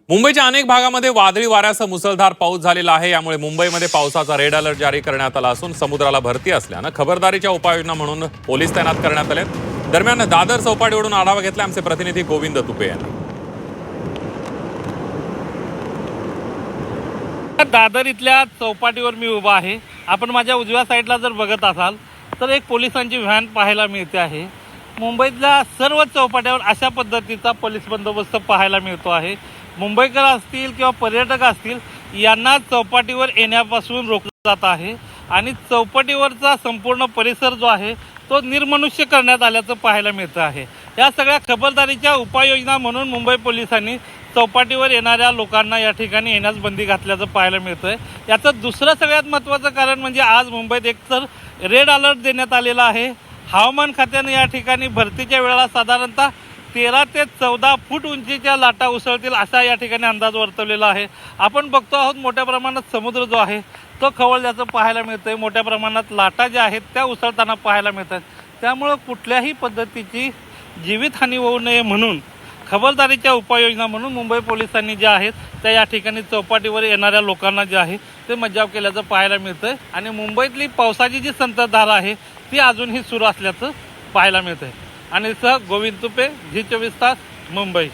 मुंबईच्या अनेक भागामध्ये वादळी वाऱ्यासह मुसळधार पाऊस झालेला आहे। यामुळे मुंबईमध्ये पावसाचा रेड अलर्ट जारी करण्यात आला असून समुद्राला भरती असल्यानं खबरदारीच्या उपाययोजना म्हणून पोलीस तैनात करण्यात आले। दरम्यान दादर चौपाटीवरून आढावा घेतला आमचे प्रतिनिधी गोविंद तुपे यांनी। दादर इथल्या चौपाटीवर मी उभा आहे। आपण माझ्या उजव्या साईडला जर बघत असाल तर एक पोलिसांची व्हॅन पाहायला मिळते आहे। मुंबईतल्या सर्व चौपाट्यावर अशा पद्धतीचा पोलीस बंदोबस्त पाहायला मिळतो आहे। मुंबईकर असतील किंवा पर्यटक असतील यांना चौपाटीवर येण्यापासून रोखलं जात आहे आणि चौपाटीवरचा संपूर्ण परिसर जो आहे तो निर्मनुष्य करण्यात आल्याचं पाहायला मिळतं आहे। या सगळ्या खबरदारीच्या उपाययोजना म्हणून मुंबई पोलिसांनी चौपाटीवर येणाऱ्या लोकांना या ठिकाणी येण्यास बंदी घातल्याचं पाहायला मिळतंय। याचं दुसरं सगळ्यात महत्त्वाचं कारण म्हणजे आज मुंबईत एकतर रेड अलर्ट देण्यात आलेला आहे। हवामान खात्याने या ठिकाणी भरतीच्या वेळेला साधारणतः 13 ते 14 फूट उंचीच्या लाटा उसळतील असा या ठिकाणी अंदाज वर्तवलेला आहे। आपण बघतो आहोत मोठ्या प्रमाणात समुद्र जो आहे तो खवळल्याचं पाहायला मिळतंय। मोठ्या प्रमाणात लाटा ज्या आहेत त्या उसळताना पाहायला मिळतात। त्यामुळे कुठल्याही पद्धतीची जीवितहानी होऊ नये म्हणून खबरदारीच्या उपाययोजना म्हणून मुंबई पोलिसांनी ज्या आहेत त्या या ठिकाणी चौपाटीवर येणाऱ्या लोकांना जे आहे ते मज्जाव केल्याचं पाहायला मिळतंय आणि मुंबईतली पावसाची जी संततधार आहे ती अजूनही सुरू असल्याचं पाहायला मिळतंय। आणि गोविंद तुपे, झी 24 तास, मुंबई।